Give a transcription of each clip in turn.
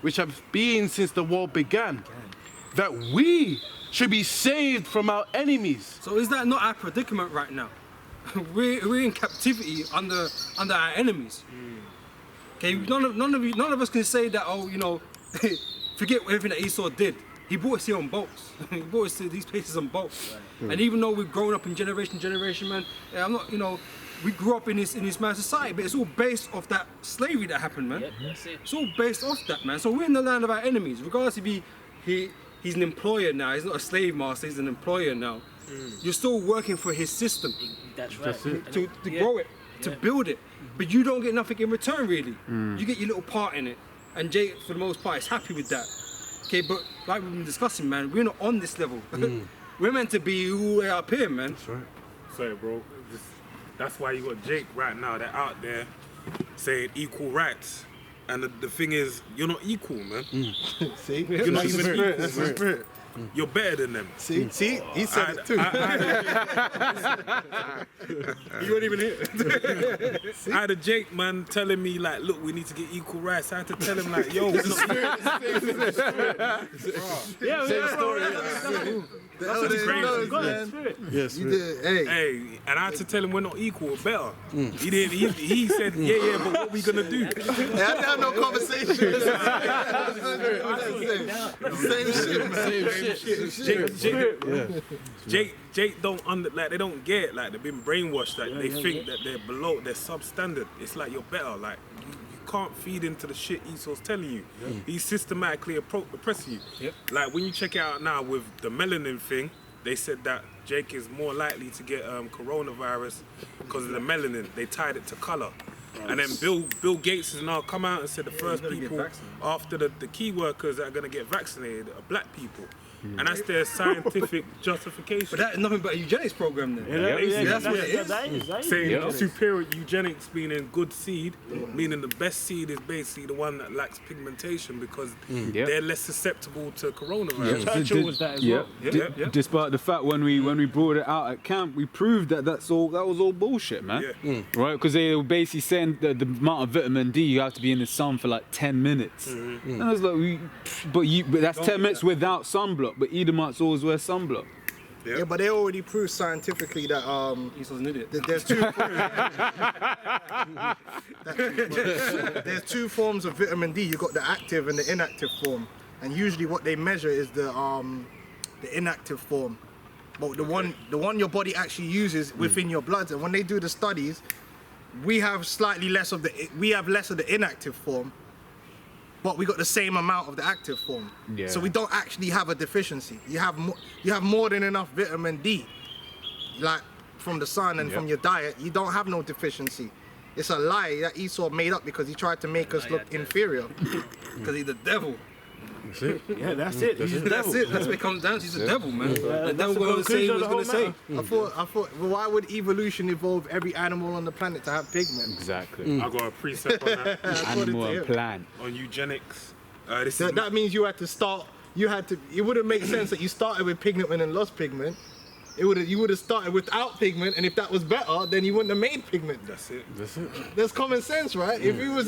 which have been since the world began, that we should be saved from our enemies. So is that not our predicament right now? we're in captivity under our enemies. Okay, none of us can say that. Oh, you know, forget everything that Esau did. He brought us here on boats. He brought us to these places on boats. Right. And even though we've grown up in generation, man, I'm not, you know, we grew up in this man's society, but it's all based off that slavery that happened, man. Yep, that's it. It's all based off that, man. So we're in the land of our enemies, regardless if he's an employer now. He's not a slave master. He's an employer now. You're still working for his system. That's right. To grow it, to build it. But you don't get nothing in return, really. You get your little part in it. And Jay, for the most part, is happy with that. Okay, but like we've been discussing, man, we're not on this level. We're meant to be all the way up here, man. That's right. Sorry, bro. That's why you got Jake right now. They're out there saying equal rights. And the thing is, you're not equal, man. See? You're not even equal, That's the man. spirit. You're better than them. See? He said it too. You weren't even here. I had a Jake, man, telling me, like, look, we need to get equal rights. I had to tell him, like, yo, we're not... Same story. That's crazy. man. Yes, You did, hey. Hey, and I had to tell him we're not equal, we're better. He didn't. He said, yeah, but what we gonna do? Hey, I didn't have no conversation. Same shit, man. Jake don't they don't get it. Like, they've been brainwashed. Like, they think that they're below, they're substandard. It's like you're better. Like, you can't feed into the shit Esau's telling you. He's systematically oppressing you. Like, when you check it out now with the melanin thing, they said that Jake is more likely to get coronavirus because of the melanin. They tied it to color. And then Bill Gates has now come out and said the first people after the key workers that are going to get vaccinated are black people. And that's their scientific justification. But that is nothing but a eugenics program then. That's what it is. Saying superior eugenics meaning good seed, meaning the best seed is basically the one that lacks pigmentation because they're less susceptible to coronavirus. Churchill was that as well. Despite the fact when we brought it out at camp, we proved that that was all bullshit, man. Right? Because they were basically saying that the amount of vitamin D you have to be in the sun for like 10 minutes. And I was like, but that's 10 minutes without sunblock. But Edomites always wear sunblock. Yeah, but they already proved scientifically that Esau's an idiot. there's two forms of vitamin D. You got the active and the inactive form, and usually what they measure is the inactive form. But the one your body actually uses within your blood. And when they do the studies, we have less of the inactive form. But we got the same amount of the active form. So we don't actually have a deficiency. You have more than enough vitamin D, like from the sun and from your diet. You don't have no deficiency. It's a lie that Esau made up because he tried to make us look inferior. Because he's the devil. That's it. Yeah, that's it. That's it. That's what it comes down to. He's the devil, man. The devil going to say what he's going to say. I thought, well, why would evolution evolve every animal on the planet to have pigment? Exactly. I got a precept on that. Animal and plant. On eugenics. That means you had to start. It wouldn't make sense that you started with pigment and then lost pigment. You would have started without pigment, and if that was better, then you wouldn't have made pigment. That's it. That's common sense, right? If it was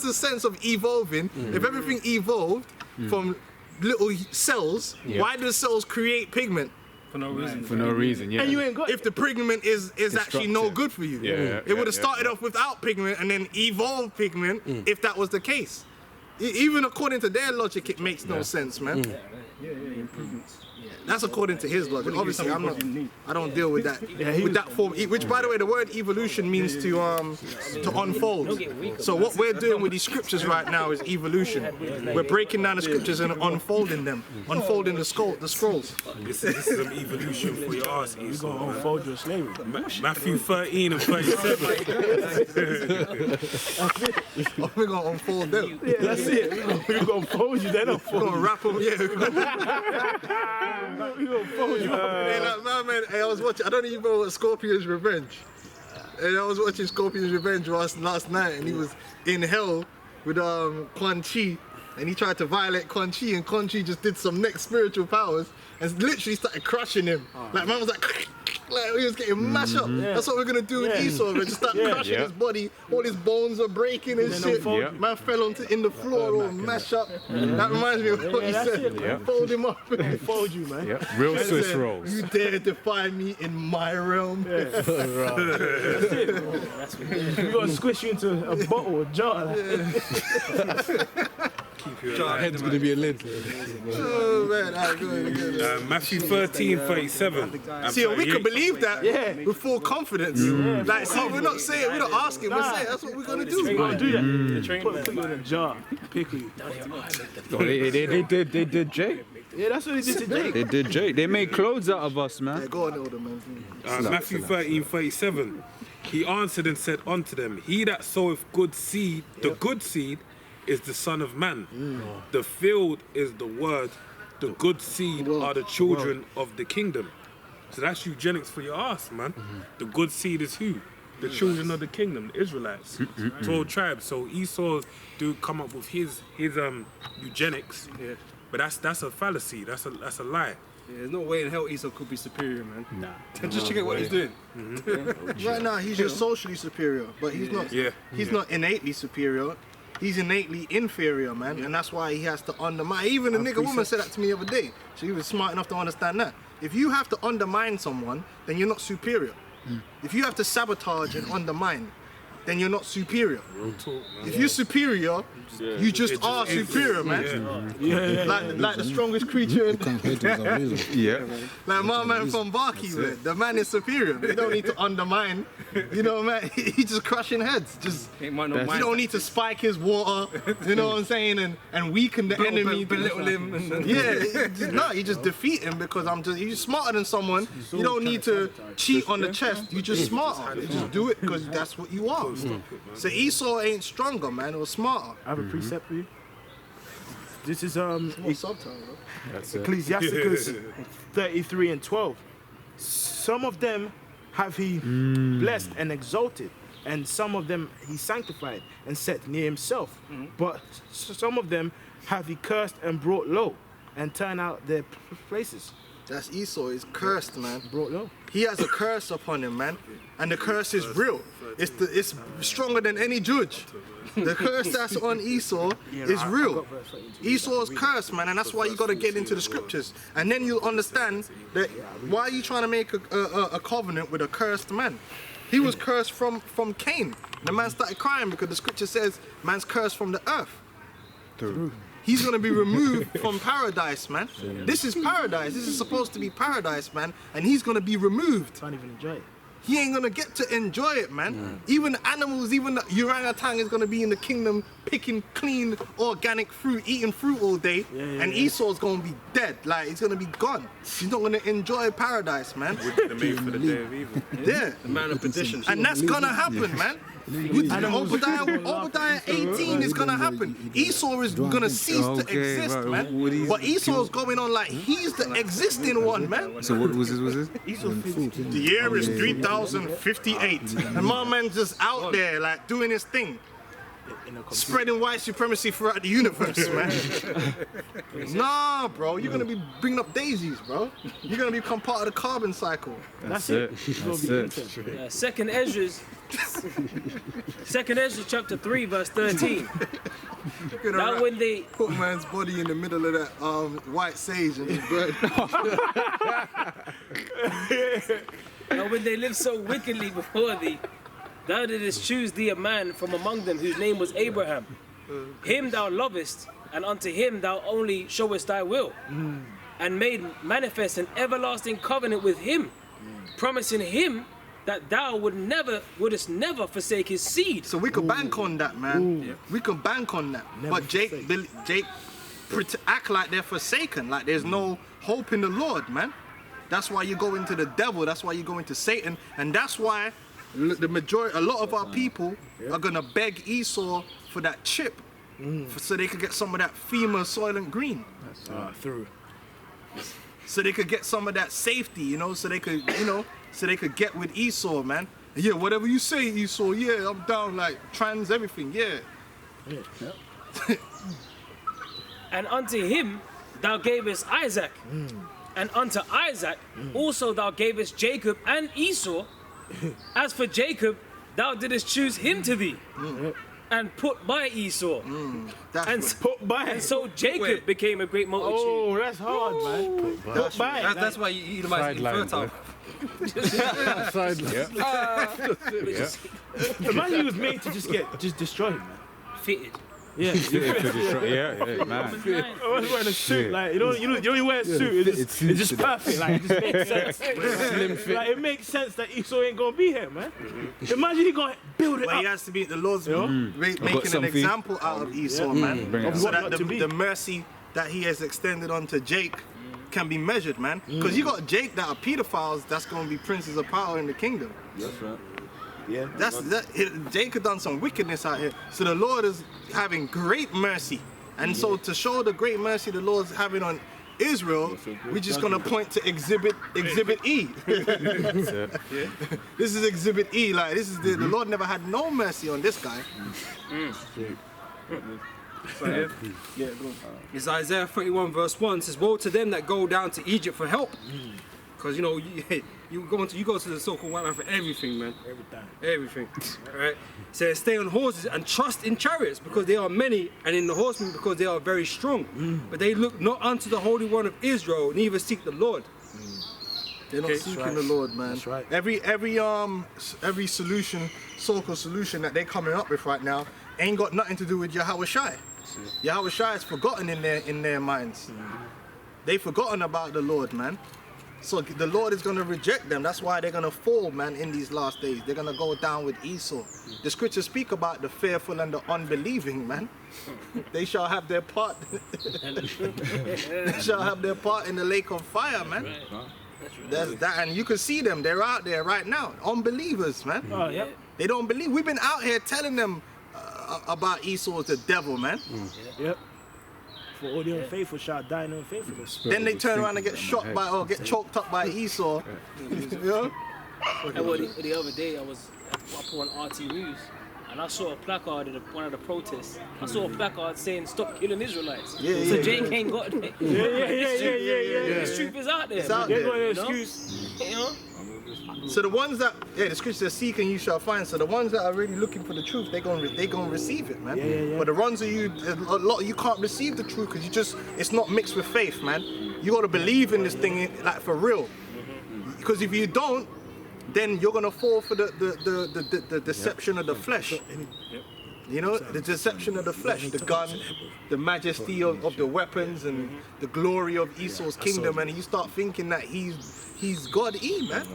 a sense of evolving, if everything evolved from little cells, why do the cells create pigment? For no reason. For no reason, yeah. And you ain't got if the pigment is actually no good for you. It would have started off without pigment and then evolved pigment if that was the case. Even according to their logic, it makes no sense, man. Improvements. That's according to his logic. Obviously, I don't deal with that. With that form, which, by the way, the word evolution means to unfold. So what we're doing with these scriptures right now is evolution. We're breaking down the scriptures and unfolding them, unfolding the scrolls. This is some evolution for your ass. You're going to unfold your slavery. Matthew 13 and 37. We're gonna unfold them. That's it. We're going to unfold you, then unfold We're gonna wrap them. We're going to unfold you. Hey, like, man, hey, I was watching. I don't even know what Scorpion's Revenge. And I was watching Scorpion's Revenge last night, and he was in hell with Quan Chi, and he tried to violate Quan Chi, and Quan Chi just did some next spiritual powers and literally started crushing him. Like man was like, Like he was getting mashed up. That's what we're gonna do with Esau. We're just start crushing his body. All his bones are breaking and shit. Man fell in the floor all mashed up. That reminds me of what he said. Fold him up. Fold you, man. Real He Swiss said, rolls. You dare defy me in my realm? We're gonna squish you into a bottle or jar. Head's gonna be a lid. Oh man, alright, go ahead. Matthew 13:37. See, we can believe that with full confidence. Like, see, we're not saying, we're not asking, we're saying that's what we're gonna do. We're gonna do that. Put you in a jar. Pickle you. Oh, they did Jake. Yeah, that's what they did to Jake. They did Jake. They made clothes out of us, Yeah, man. go on, Elder man. Matthew 13:37. He answered and said unto them, He that soweth good seed, the good seed, is the Son of Man. The field is the word. The good seed are the children of the kingdom. So that's eugenics for your ass, man. The good seed is who? The children of the kingdom, the Israelites. 12 tribes. So Esau do come up with his eugenics. But that's a fallacy. That's a lie. Yeah, there's no way in hell Esau could be superior, man. Nah. Just check out what he's doing. Right now, he's just socially superior, but he's not. Yeah. He's not innately superior. He's innately inferior, man, and that's why he has to undermine. Even a nigga woman said that to me the other day. She was smart enough to understand that. If you have to undermine someone, then you're not superior. If you have to sabotage and undermine, then you're not superior. If you're superior, you just are superior, man. Like the strongest creature in Yeah. like my man from Barkey, man. The man is superior. You don't need to undermine. You know, man. He's just crushing heads. Just Ain't mine no you mine. don't need to spike his water. You know what I'm saying? And weaken the enemy. Belittle him. And No, you just defeat him because you're smarter than someone. You don't need to cheat on the chest. You just smarter. You just do it because that's what you are. So Esau ain't stronger, man, or smarter. I have a precept for you. This is What subtitle, bro? Ecclesiasticus 33:12. Some of them have he blessed and exalted, and some of them he sanctified and set near himself. But some of them have he cursed and brought low, and turned out their places. That's Esau. He's cursed, man. Brought low. He has a curse upon him, man, and the curse is real. It's stronger than any judge. The curse that's on Esau is real. Esau's cursed, man, and that's why you got to get into the scriptures, and then you'll understand that why are you trying to make a covenant with a cursed man? He was cursed from Cain. The man started crying because the scripture says man's cursed from the earth. He's gonna be removed from paradise, man. This is paradise. This is supposed to be paradise, man. And he's gonna be removed. Can't even enjoy it. He ain't gonna get to enjoy it, man. Even the animals, even the orangutan is gonna be in the kingdom picking clean organic fruit, eating fruit all day. And Esau's gonna be dead. Like, he's gonna be gone. He's not gonna enjoy paradise, man. They're made for the day of evil. Yeah. the man of perdition. And that's gonna happen, man. With Obadiah 18 is gonna happen. Esau is gonna cease to exist, right. man. What is- But Esau's going on like he's the existing one, man. So what was this? The year is 3058, and my man's just out there like doing his thing, spreading white supremacy throughout the universe, man. Nah, bro, you're gonna be bringing up daisies, bro. You're gonna become part of the carbon cycle. That's it. That's it. Second Ezra chapter 3 verse 13. Now when they Put man's body in the middle of that white sage and it's burnt. Now when they lived so wickedly before thee, thou didst choose thee a man from among them whose name was Abraham. Him thou lovest, and unto him thou only showest thy will, and made manifest an everlasting covenant with him, promising him that thou wouldest never forsake his seed. So we could bank on that, man. We can bank on that. But Jake act like they're forsaken, like there's no hope in the Lord, man. That's why you go into the devil. That's why you go into Satan, and that's why a lot of our people are gonna beg Esau for that chip, so they could get some of that FEMA Soylent Green. Through. So they could get some of that safety, you know, so they could get with Esau, man. Yeah, whatever you say, Esau, yeah, I'm down, like, trans everything, yeah. And unto him thou gavest Isaac. And unto Isaac also thou gavest Jacob and Esau. As for Jacob, thou didst choose him to thee, and put by Esau. That's And, right. Put by. and so Jacob became a great multitude. Oh, that's hard, man. Put by. That's why you Edomites Sideline, infertile. Sideline. Imagine he was made to just destroy him, man. Fitted. Yeah. yeah, man. I was wearing a suit, like you don't wear a suit. It's just perfect, like it just makes sense. Like it makes sense that Esau ain't gonna be here, man. Imagine he gonna build it But he up. has to be the Lord's making an something. example out of Esau, man. Bring it Of So what that not to be. the mercy that he has extended onto Jake can be measured, man. Because you got Jake that are pedophiles that's going to be princes of power in the kingdom. That's right. Yeah. Jake had done some wickedness out here. So the Lord is having great mercy. And so to show the great mercy the Lord's having on Israel, we're just going to point to exhibit E. This is exhibit E. Like this is the Lord never had no mercy on this guy. It's Isaiah 31 verse 1 says, woe to them that go down to Egypt for help. Because you know, you go to the so-called white man for everything, man. Everything. Alright? Says stay on horses and trust in chariots because they are many, and in the horsemen because they are very strong. But they look not unto the Holy One of Israel, neither seek the Lord. They're not seeking the Lord, man. That's right. Every solution, so-called solution that they're coming up with right now ain't got nothing to do with Yahweh Shai. Yahweh Shai is forgotten in their minds. They've forgotten about the Lord, man. So the Lord is going to reject them. That's why they're going to fall, man, in these last days. They're going to go down with Esau. The scriptures speak about the fearful and the unbelieving, man. They shall have their part. They shall have their part in the lake of fire, man. That's that, and you can see them. They're out there right now. Unbelievers, man. Oh, yeah. They don't believe. We've been out here telling them about Esau as the devil, man. Yep. For all the unfaithful shall die in unfaithfulness. Then they turn around and get shot by or get choked up by Esau. You know? And the other day I put on RT News and I saw a placard at one of the protests. I saw a placard saying stop killing Israelites. Yeah, so yeah, Jake ain't got it. Yeah. This truth is out there. It's out They're there. got an excuse. You know? So the ones that, the scripture says, seek and you shall find. So the ones that are really looking for the truth, they're gonna receive it, man. Yeah. But the ones that you can't receive the truth because it's not mixed with faith, man. You gotta believe in this thing, like for real. Because if you don't, then you're gonna fall for the deception of the flesh. You know, the deception of the flesh, the gun, the majesty of the weapons, and the glory of Esau's kingdom, and you start thinking that he's God E, man.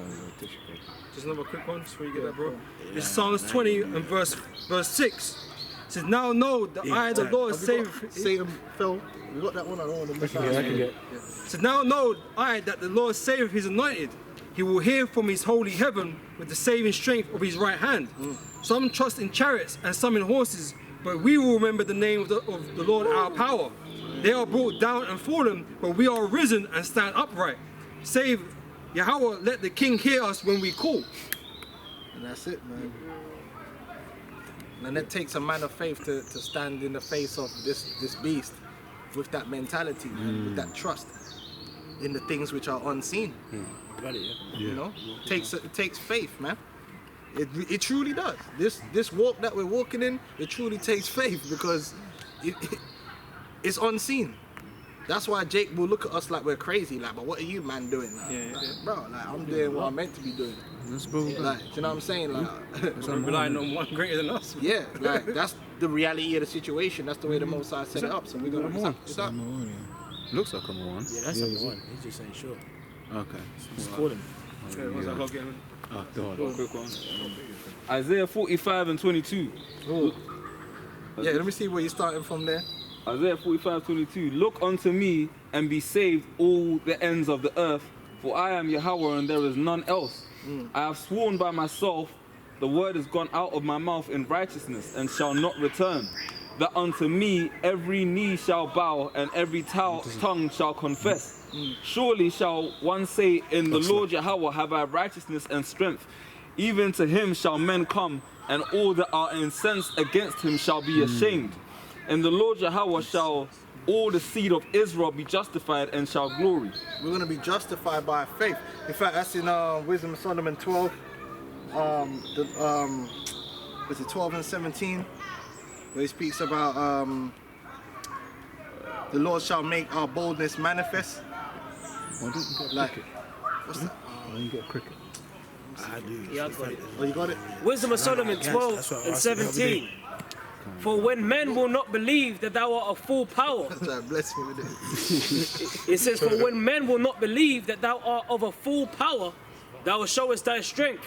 Just another quick one before you get that, bro. It's Psalms 20 and verse 6. It says, now know that I, the Lord, save. Satan fell. We got that one. I don't want to miss out. It says, now know I that the Lord saveth his anointed. He will hear from his holy heaven with the saving strength of his right hand. Some trust in chariots and some in horses, but we will remember the name of the Lord our power. They are brought down and fallen, but we are risen and stand upright. Save Yahweh, let the king hear us when we call. And that's it, man. And it takes a man of faith to stand in the face of this beast with that mentality, man, with that trust in the things which are unseen. You know, it takes faith, man. It truly does. This walk that we're walking in, it truly takes faith because it's unseen. That's why Jake will look at us like we're crazy, like, but what are you, man, doing? Like, bro, like, I'm doing what I'm meant to be doing. Like, do you know what I'm saying? Like, So I'm relying on one greater than us. yeah, like, that's the reality of the situation. That's the way the Most High set it up. So we're gonna. It's up. Looks like I'm on. Yeah, that's number one. He's just saying sure. Okay. Just call him. Oh, God. Quick one. Isaiah 45 and 22. Yeah, let me see where you're starting from there. Isaiah 45:22. Look unto me and be saved, all the ends of the earth, for I am Yahweh and there is none else. I have sworn by myself, the word is gone out of my mouth in righteousness and shall not return. That unto me every knee shall bow and every tongue shall confess. Surely shall one say, in the Lord Yahweh have I righteousness and strength. Even to him shall men come, and all that are incensed against him shall be ashamed. And the Lord Yahweh shall all the seed of Israel be justified and shall glory. We're going to be justified by faith. In fact, that's in Wisdom of Solomon 12. Was it 12 and 17? Where he speaks about the Lord shall make our boldness manifest. Like, what's that? I didn't get a cricket. Yeah, I got it. Oh, you got it? Wisdom of Solomon 12 and 17. For when men will not believe that thou art of full power, Bless me with it. it says, for when men will not believe that thou art of a full power, thou showest thy strength,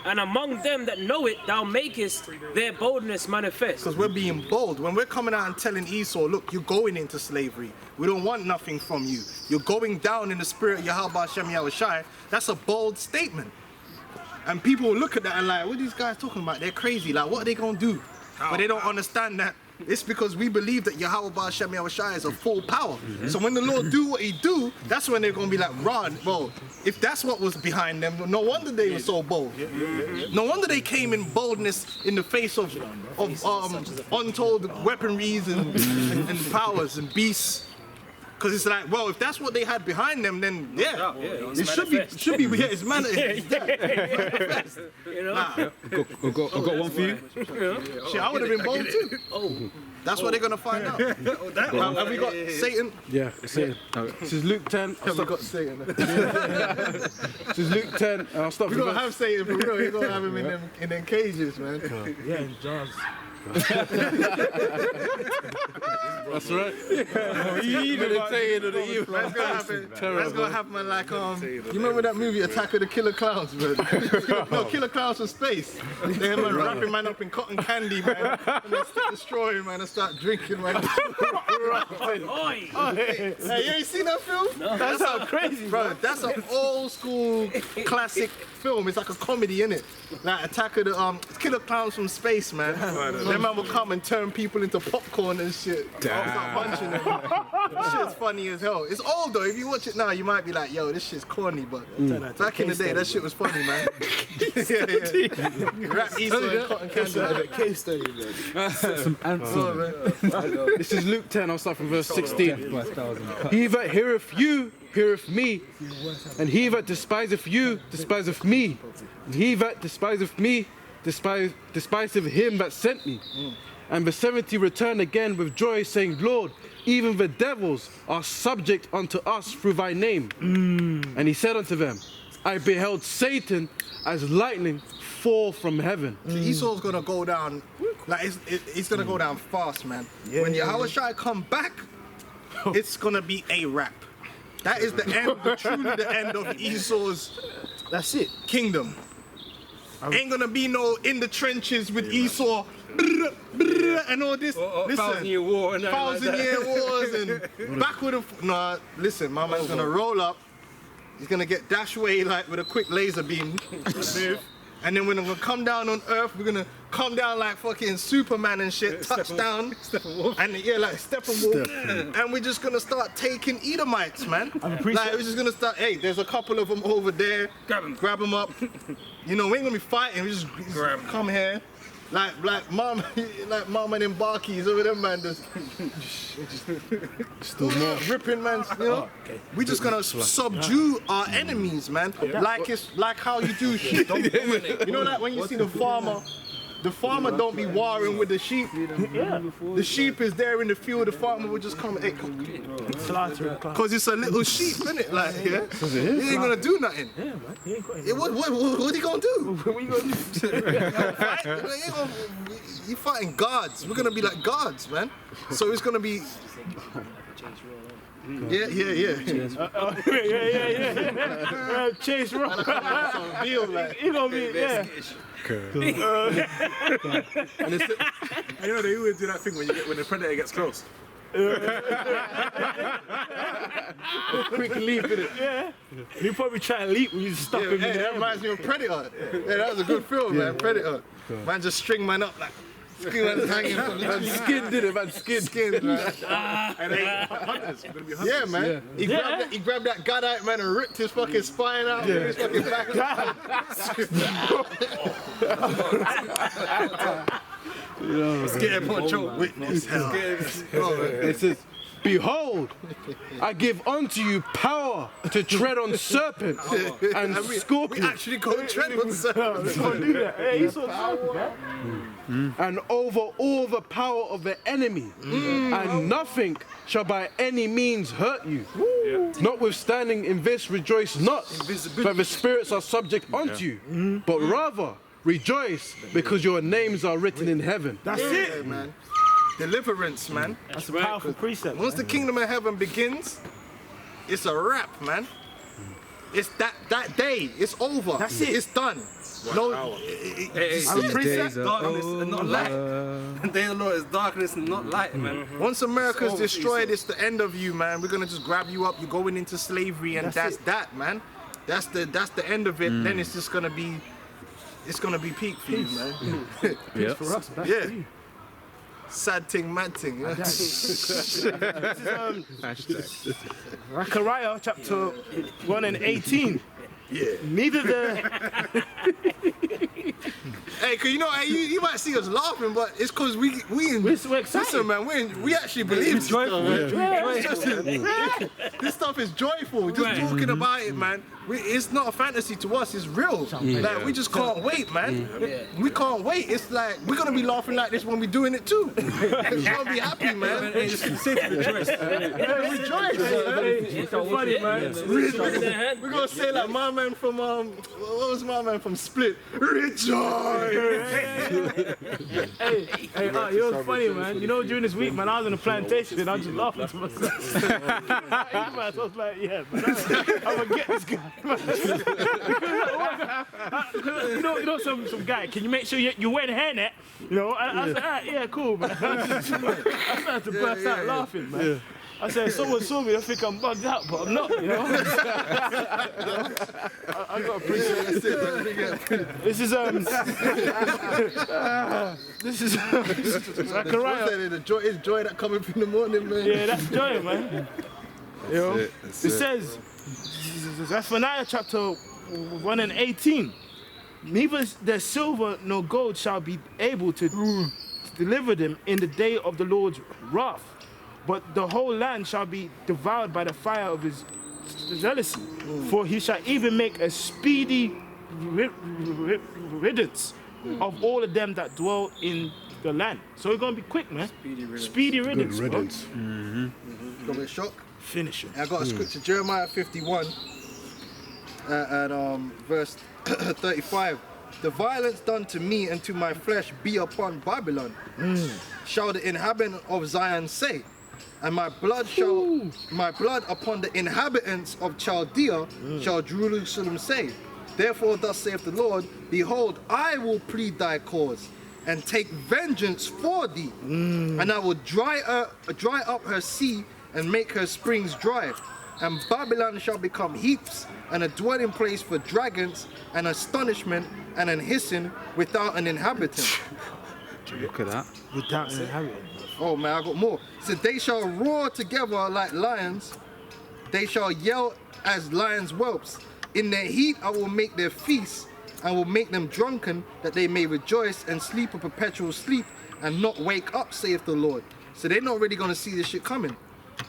and among them that know it, thou makest their boldness manifest. Because we're being bold. When we're coming out and telling Esau, look, you're going into slavery. We don't want nothing from you. You're going down in the spirit of Yahweh Hashem Yahushai. That's a bold statement. And people will look at that and like, what are these guys talking about? They're crazy. Like, what are they going to do? But they don't understand that it's because we believe that Yahweh Hashem Yahushai is a full power. So when the Lord do what he do, that's when they're going to be like, Ron, well, if that's what was behind them, no wonder they were so bold. No wonder they came in boldness in the face of untold weaponries and powers and beasts. Because it's like, well, if that's what they had behind them, then yeah, it should be, it's manifest. You know? Nah, I've got one for you. shit, I would have been bold too. That's what they're gonna find out. Have we got Satan? Yeah, Satan. This is Luke 10. Have we got Satan? This is Luke 10. And I'll start We're from gonna verse. have Satan for real. We're gonna have him in them cages, man. Yeah, in John's. That's right. That's gonna happen like you remember that movie Attack of the Killer Clowns, man? No, Killer Clowns from space. They have man wrapping man up in cotton candy, man, and they stick destroying man and start drinking, man. Oi! Hey, you ain't seen that film? No. That's how crazy, bro. That's an old school classic film. It's like a comedy, innit? Like Attack of the Killer Clowns from space, man. Them man will come and turn people into popcorn and shit. I'll start punching them. This shit's funny as hell. It's old though. If you watch it now, you might be like, yo, this shit's corny, but back in the day, that shit was funny, man. Rap Esau and cotton candy. Case study, man. Some answers. This is Luke 10. I'll start from verse 16. He that heareth you, heareth me. And he that despiseth you, despiseth me. And he that despiseth me, despiseth him that sent me. And the 70 returned again with joy, saying, Lord, even the devils are subject unto us through thy name. And he said unto them, I beheld Satan as lightning fall from heaven. Esau's gonna go down, like it's gonna go down fast, man. When Yahweh Shai come back, it's gonna be a wrap. That is the end, truly the end of Esau's That's it. kingdom. Ain't gonna be no in the trenches with Esau and all this. Listen, 1,000-year war and Thousand-year wars and backward and nah. Listen, my man's gonna roll up. He's gonna get dash away like with a quick laser beam. And then when we're gonna come down on Earth, we're gonna come down like fucking Superman and shit, touchdown. And yeah, like Steppenwolf. And we're just gonna start taking Edomites, man. Like we're just gonna start, hey, there's a couple of them over there. Grab them up. You know, we ain't gonna be fighting, we just come here. Like mom and them barkies over there, man. Just still more ripping, man. You know, we just gonna subdue our enemies, man. Like it's like how you do sheep. You know that when you see the farmer don't be warring with the sheep. The sheep is there in the field. The farmer will just come, hey, come. Cause it's a little sheep, isn't it? Like, yeah, he ain't gonna do nothing. Yeah, man. He ain't got it. What he gonna do? What you gonna do? You fighting gods. We're gonna be like gods, man. So it's gonna be. Yeah. Chase Rock. Deal, like. You gonna be, yeah. And you know they always do that thing when the predator gets close. Quick leap in it. Yeah. You probably try to leap when you just stuck him in Hey, the that air. reminds me of Predator. Yeah, that was a good film, man. Predator. Man just string man up like. Skin man's hanging from the Skin did it, man. Skin. man. Hunters. We're gonna be hunters. Yeah, man. He grabbed that Godite man and ripped his fucking spine out with his fucking back. Scared Poncho. Witness hell. It says, Behold, I give unto you power to tread on serpents and We scorpions actually go tread on serpents. Don't do that. Hey, Esau's happy, man. and over all the power of the enemy, and nothing shall by any means hurt you. Notwithstanding in this rejoice not, that the spirits are subject unto you, but rather rejoice because your names are written in heaven. That's it. man. Deliverance, man. That's a powerful precept. Once the kingdom of heaven begins, it's a wrap, man. It's that day. It's over. That's it. It's done. No, Darkness and not light. The day of the Lord is darkness and not light, man. once America's It's over, destroyed, it's the end of you, man. We're gonna just grab you up. You're going into slavery, and that's that, man. That's the end of it. Then it's just gonna be, it's gonna be peak for you, man. Yeah. For us, back Yeah. to you. Sad thing, mad thing. Yeah? This is Zechariah chapter 1 and 18. Yeah. Neither the Hey, cause you know, hey, you might see us laughing, but it's cause we we're so excited. listen, man, we actually believe this stuff, man. This stuff is joyful. Just talking about it, man. It's not a fantasy to us. It's real. Like we just can't wait, man. We can't wait. It's like we're gonna be laughing like this when we're doing it too. We're gonna be happy, man. It's safe to rejoice. It's so funny, man. We're gonna say like my man from what was my man from Split? Rejoice. Hey, you know funny, man. You know, during this week, man, I was on a plantation and I was just laughing to myself. I was like, yeah, man, I'm gonna get this guy. you know, some guy. Can you make sure you wear the hairnet? You know, I said, ah, yeah, cool, man. I started to burst out laughing, man. I said, someone saw me, I think I'm bugged out, but I'm not, you know. I got to appreciate it. This is Zechariah. It's joy that coming from the morning, man. Yeah, that's joy, man. You know, it says, Zephaniah chapter 1 and 18. Neither their silver nor gold shall be able to deliver them in the day of the Lord's wrath, but the whole land shall be devoured by the fire of his jealousy. For he shall even make a speedy riddance of all of them that dwell in the land. So it's gonna be quick, man. Speedy riddance. Got a shock. Finish it. I got a scripture, Jeremiah 51 and verse 35. The violence done to me and to my flesh be upon Babylon, shall the inhabitant of Zion say, and my blood upon the inhabitants of Chaldea shall Jerusalem say. Therefore thus saith the Lord, behold, I will plead thy cause and take vengeance for thee, and I will dry up her sea and make her springs dry. And Babylon shall become heaps and a dwelling place for dragons, an astonishment and an hissing without an inhabitant. Look at that. Without an inhabitant. Oh man, I got more. So they shall roar together like lions. They shall yell as lions' whelps. In their heat I will make their feast, and will make them drunken, that they may rejoice and sleep a perpetual sleep, and not wake up, saith the Lord. So they're not really gonna see this shit coming.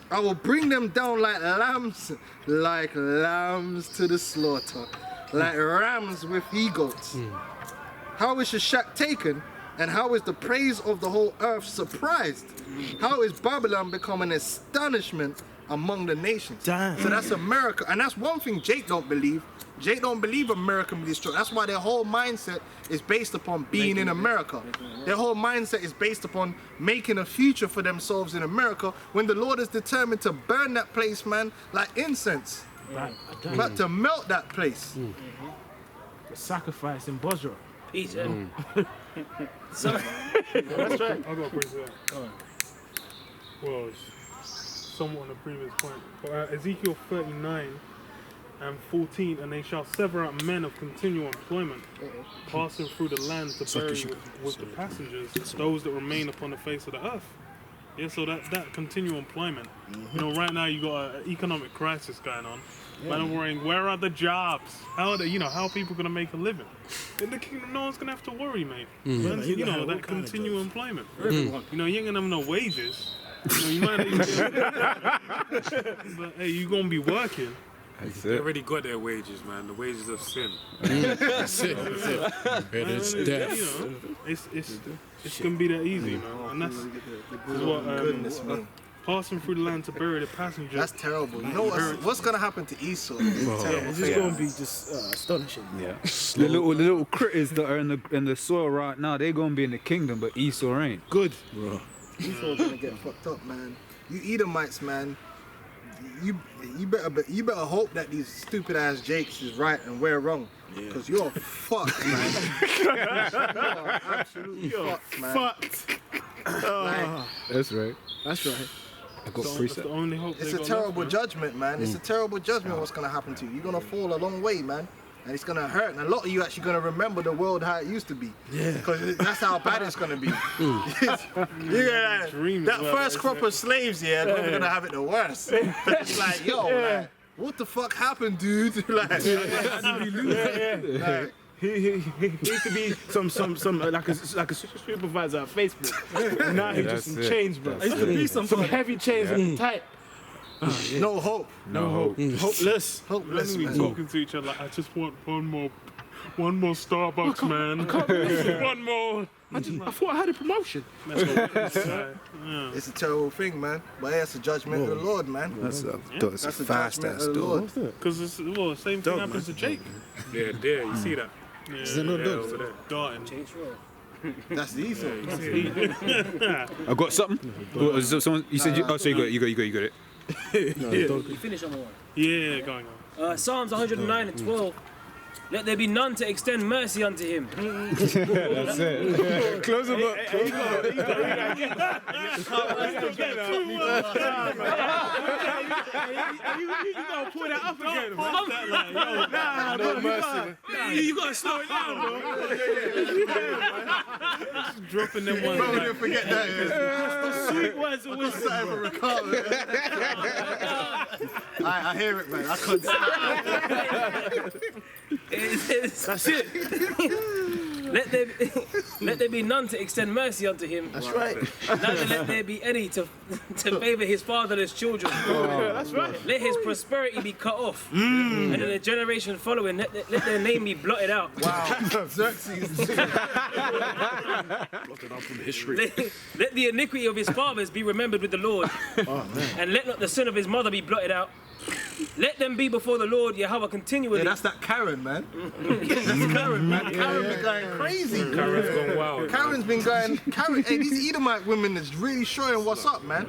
I will bring them down like lambs to the slaughter, like rams with he-goats. How is Shishak taken? And how is the praise of the whole earth surprised? How is Babylon become an astonishment among the nations? Damn. So that's America. And that's one thing Jake don't believe. Jake don't believe America will be destroyed. That's why their whole mindset is based upon being in America. Their whole mindset is based upon making a future for themselves in America, when the Lord is determined to burn that place, man, like incense. But to melt that place. The sacrifice in Bosra. Peter. That's right. I'll go first. Well, it's somewhat on the previous point. But Ezekiel 39 and 14, and they shall sever out men of continual employment, passing through the land to bury with the passengers, those that remain upon the face of the earth. Yeah, so that continual employment. You know, right now you got an economic crisis going on. Man, I'm worrying, where are the jobs? How are they, how are people gonna make a living? In the kingdom, no one's gonna have to worry, mate. You know, that continual employment. You know, you ain't gonna have no wages. You might but hey, you gonna be working. That's They it. already got their wages, man. The wages of sin. That's it. It is death. You know, it's gonna be that easy, man. And that's what Goodness me. passing through the land to bury the passengers. That's terrible. You know what's gonna happen to Esau? It's a terrible It's thing. just gonna be just astonishing. Yeah. The little critters that are in the soil right now, they're gonna be in the kingdom, but Esau ain't. Good. Esau's gonna get fucked up, man. You Edomites, man. You better hope that these stupid ass Jakes is right and we're wrong. Because you're fucked, man. You're absolutely fucked, man. Fucked. That's right. That's right. I got That's precept. the only hope. It's they a got terrible left, man. judgment, man. It's a terrible judgment what's gonna happen to you. You're gonna fall a long way, man. And it's gonna hurt. And a lot of you actually gonna remember the world how it used to be. Yeah. Because that's how bad it's gonna be. Dreams That about first it, crop of slaves, yeah, we're gonna have it the worst. It's like, yo, like, what the fuck happened, dude? Like, like, He used to be some like a supervisor at Facebook. And now he's just in That's it. chains, bro. I used to be Some heavy chains and tight. no hope. No hope. Hopeless. Hopeless, We man. talking to each other like, I just want one more Starbucks, man. One more. I thought I had a promotion. It's a terrible thing, man. But yeah, it's a judgment of the Lord, man. That's a That's a judgment of the Lord. Because it's the same thing happens to Jake. Yeah, there, you see that? Yeah, Over there. darting. That's the Esau. I got something. What, is there someone? You said you. Oh, so you got it. You finish on one. Yeah, going on. Psalms 109 and 12. Let there be none to extend mercy unto him. That's it. Close the book. You gotta pull that up again, man. No mercy. You gotta slow it down, bro. Dropping them Bro, we ones. didn't forget that. Sweet words of wisdom. I hear it, man. I couldn't say That's it. Let there be none to extend mercy unto him. That's right. Neither let there be any to favor his fatherless children. That's right. Let his prosperity be cut off. And in the generation following, let their name be blotted out. Wow. Xerxes. Let the iniquity of his fathers be remembered with the Lord. And let not the sin of his mother be blotted out. Let them be before the Lord Yahweh continually. Yeah, that's that Karen, man. That's Karen, man. Karen been going crazy. Karen's gone wild. Karen's been going. Hey, these Edomite women is really showing what's up, man.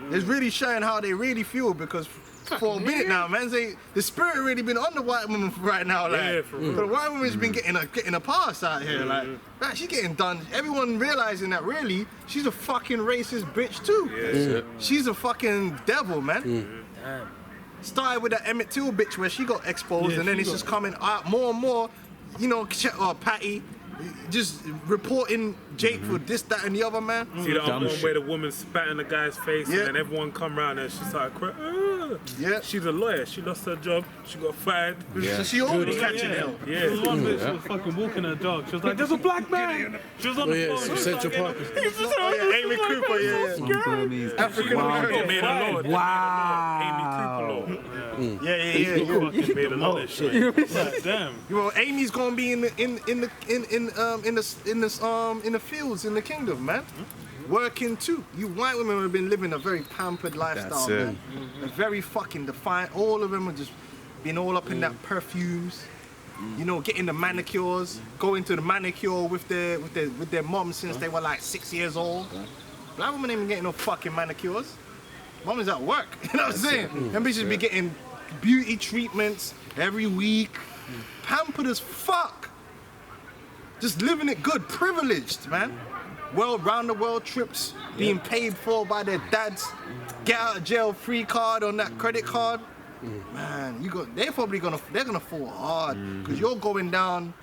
It's really showing how they really feel because for a minute now, man, the spirit really been on the white woman right now. Like, Yeah, for real. the white woman's been getting a pass out here. Like, man, she's getting done. Everyone realizing that really, she's a fucking racist bitch too. Yeah. She's a fucking devil, man. Started with that Emmett Till bitch where she got exposed, and then it's just coming out more and more. You know, Patty just reporting Jake for this, that, and the other, man. See the other one where the woman spat in the guy's face Yeah. and then everyone come round and she started crying. Yeah. She's a lawyer. She lost her job. She got fired. So she already catching hell. There was one bitch who was fucking walking her dog. She was like, "There's a black man." She was on the phone. She was Central like, Park. Amy Cooper, yeah. African American. Made a law. Wow. Amy Cooper law. Yeah. Fucking made a lot of shit. Like, damn. Well, Amy's gonna be in the fields in the kingdom, man. Working too. You white women have been living a very pampered lifestyle, That's it. man. And very fucking defiant. All of them are just been all up in that perfumes. You know, getting the manicures, going to the manicure with their mom since they were like 6 years old. Black women ain't been getting no fucking manicures. Mom is at work. You know what I'm saying? Them bitches be getting beauty treatments every week. Pampered as fuck. Just living it good, privileged, man. Round the world trips being paid for by their dads. Get out of jail free card on that credit card. Man, they're gonna fall hard because you're going down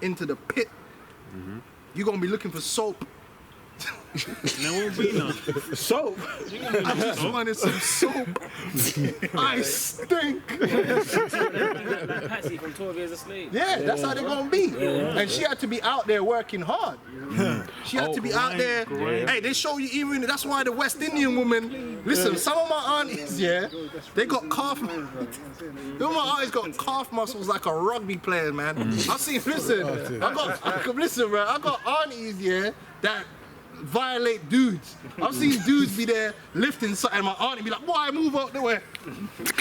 into the pit. You're gonna be looking for soap. There won't be none. Soap? I just wanted some soap. I stink. Like Patsy from 12 Years a Slave. Yeah, that's how they're gonna be. And she had to be out there working hard. She had to be out there. Hey, they show you even, that's why the West Indian woman, listen, some of my aunties, yeah, they got calf, some of my aunties got calf muscles like a rugby player, man. I've seen, listen, I got aunties, yeah, that violate dudes. I've seen dudes be there lifting something, and my auntie be like, boy, move out the way.